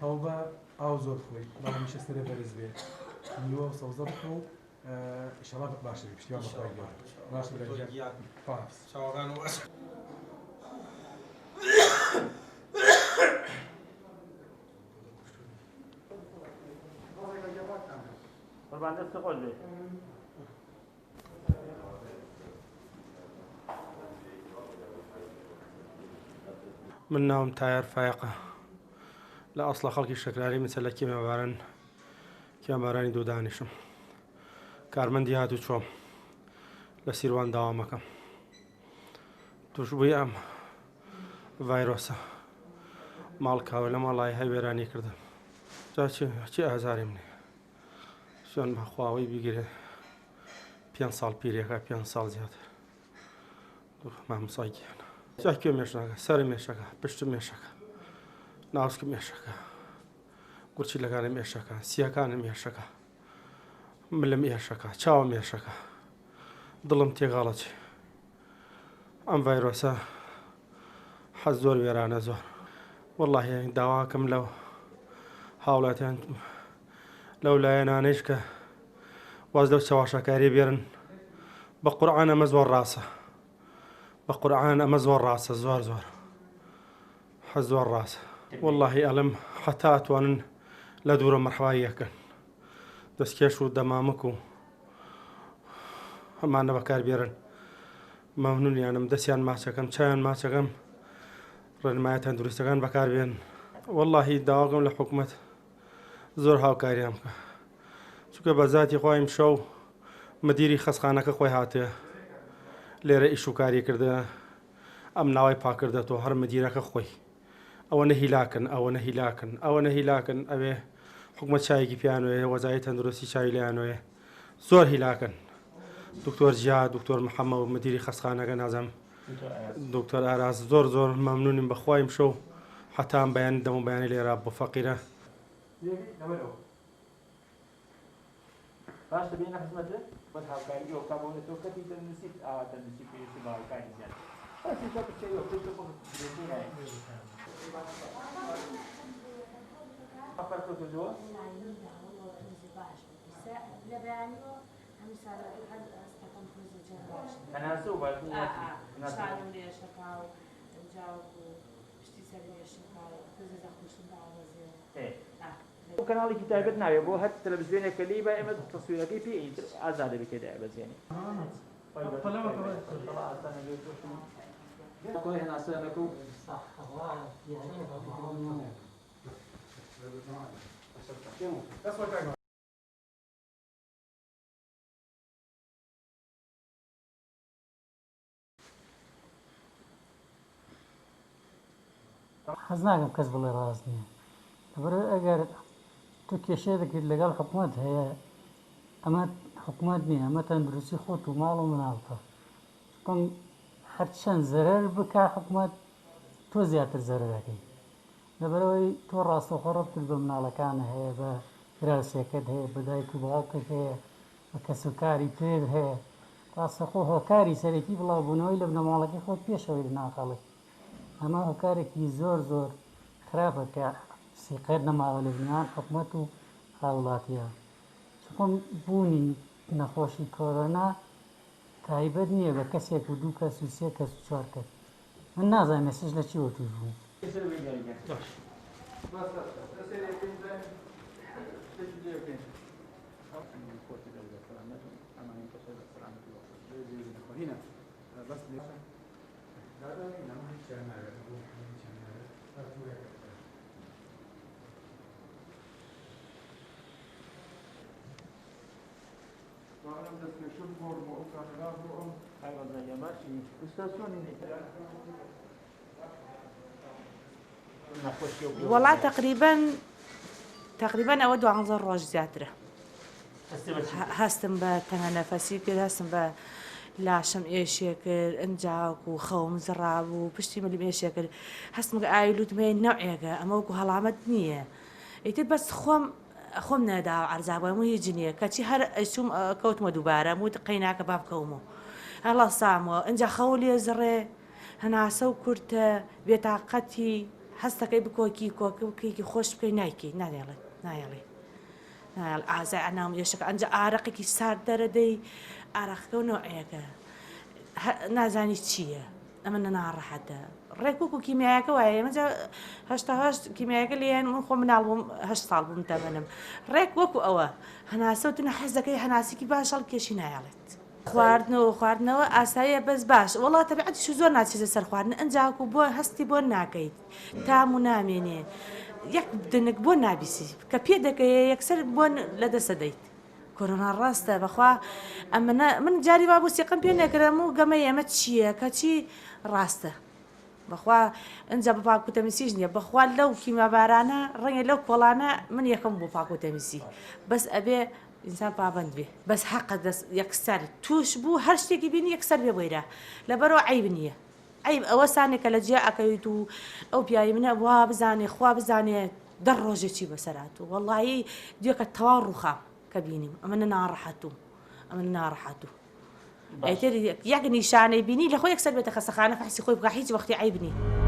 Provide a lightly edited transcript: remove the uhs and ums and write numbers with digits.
ئەو بە ئاو زۆر خۆی بەڵام میشە سەرێ بەرز بێ نیوە و سەوزە بکە و ئیشەڵا باشە بێ پشتیوان بەخوای گەورە باشە پاس چاوەکان و باش قربان دست خود بێ من ناوم تایر فایقە لە ئەسڵە خەڵکی شەکراری مثل لە کێمەبارانی دوودانیشم کارمەندی هاتوو چۆم لە سیروان داوامەکەم توشبووی ئەم ڤایرۆسە ماڵکاوە لە ماڵای هەوێرانی کردم جا چی ئازاری منێ شوێن بەخواوەی بیگرێ 5 ساڵ پیرێکە 5 ساڵ زیاتر مامسایگیان جا کوێ مێشەکە سەری مێشەکە پشت مێشەکە ناوسکە مێشەکە گورچی لەکانە مێشەکە سیەکانە مێشەکە ملم مێشەکە چاوە مێشەکە دڵم تێگاڵەچی ئەم ڤایرۆسە حەز زۆر وێرانە زۆر وەڵڵاهی داواکەم لەو هاوڵاتیان لەو لایەنانەیش کە واز لەو چاواشەکاری بێرن بە قورعان ئەمە زۆر ڕاستە بە قورعان ئەمە زۆر ڕاستە زۆر حەز زۆر ڕاستە وەڵڵاهی ئەڵم حەتا ئەتوانن لە دوورە مەرحەوای یەکەن دەستکێش و دەمامک و هەمانە بەکار بێرن مەمنونیانم دەستیان ماچەکەم چایان ماچەکەم ڕێنمایە تەندروستەکان بەکار بێن وەڵڵاهی داواکەم لە حکوومەت زۆر هاوکاریان بکە چونکە بە ذاتی خۆیم شەو مدیری خەسخانەکە خۆی هاتێ لێرە ئیش و کاری کردە ئەم ناوای پاکردێتەوە هەر مدیرەکە خۆی ئەوە نەهیلاکن ئەوە نەهیلاکن ئەوێ حکوومەت چایەکی پیانوێ وەزای تەندروستی چاوی لایانوێ زۆر هیلاکن دکتۆر جیا دکتۆر محەممە و مدیری خەسخانەکە نازەم دکتۆر ئاراز زۆر مەمنونیم بەخوایم شەو حتام بەیان دەم و بەیانی لێرا بۆ فەقیرە باش بین خدمته باید هاوکاری و کاربرد تو کتی تنظیم تنظیم پیشی با هاوکاری زیاد. باید اینجا بچه یا پیش تو خود دیگه نه. فرق تو جو؟ أنا سوبر. أنا سالم ليش هكاو جاو بشتي ليش هكاو تزيد أخوش بعض كانالي كتابة ناوي بو هاد تلفزيون كليبة إما تصوير كي في أزاد بكده بس يعني. طلعوا طلع أصلا جوتو كل هنا أصلا نكو. حزناكم كسب الله راسني. برا أجر تكشيء ذكر لقال حكومات هي أما حكومات نية أما تندرسي خوت ومالو من عالطة كم حرشان زرر بكا حكومات توزيات الزرر هكي لبروي تو راس وخرب تلبى من على كان هي براسي كده هي بداية كباك هي وكسكاري تير هي راس خوه كاري سريتي بلا بنوي لبنا مالك خوت بيشوي لنا خالي أما هو كاري كي زور خرافة كا سيقرنا مع لبنان حكومته هاولاتيا شكون بوني نخوشي كورونا تایبەت نییە بە کەسێک و دوو کەس و سێ کەس و چوار کەس من نازانم مێسێج لە چیوە توش بوو والله تقريبا أود عن ضر زيادة هستم بتنفسي كده هستم ب لاشم إيشيكل إنجاك وخوم زراب وبشتي ملي إيشيكل هستم قايلود بين نوعية أما وكو هالعمد نية ئیتر بەس خۆم نەدا عەرزابووم هیچ نییە کەچی هەر ئەچووم کەوتمە دووبارە وت قەیناکە با بکەومەوە هەڵا سامەوە ئەجا خەو لێ زڕێ هەناسە و کورتە بێتاقەتی هەستەکەی بکۆکی کۆکە بکەیکی خۆش بکەی نایکی نایڵێت نایڵێ ئازای ئەنام یێشەکە ئەنج ئارەقێکی سارد دەرەدەی ئارەخەکە و نۆعەکە نازانی چییە ئەمە نەناڕەحەتە ڕێک وەکو کیمیایەکە وایە ئێمەجا هەشتا کیمیایەکە لێن من خۆ مناڵ بووم 8 ساڵ بووم تەمەنم ڕێک وەکو ئەوە هەناسەوتنە حەزەکەی هەناسێکی باشەڵ کێشی نایڵێت خواردنەوە ئاساییە بەس باش وڵات تەبیعەتیش زۆر ناچێتە سەر خواردن ئەنجاکو بۆ هەستی بۆ ناکەیت تام و نامێنێ یەک دنک بۆ نابیسی کە پێ دەکەیە یەکسەر بۆ لەدەسە دەیت کۆرۆنا ڕاستە بەخوا ئەمە من جاری وا بوو سێقم پێ نەکرم و گەمە ئێمە چییە کەچی ڕاستە بەخوا ئەنجا بە پاکوتەمیسیش نییە بەخوا لەو کیمابارانە ڕەنگە لەو کۆڵانە من یەکەم بۆ پاکوتەمیسی بەس ئەبێ ئینسان پابند بێ بەس حەقە دەست یەکسەر توش بوو هەر شتێکی بینی یەکسەر بێ بۆیرە لەبەرەوە عیب نییە عیب ئەوە سانێکە لە جیا ئەکەویت و ئەو پیاوی منە وا بزانێ خوا بزانێت دە ڕۆژێکی بەسەرات و وەڵایی دیێکە تەواو ڕووخام کە بینیم ئەمە ناڕەحەتوم ئەمە ناڕەحەتوو ئەیتر یەک نیشانەی بینی لە خۆی یەکسەر بێتە خەستەخانە فەحسی خۆی بکە هیچ وەختی عیب نییە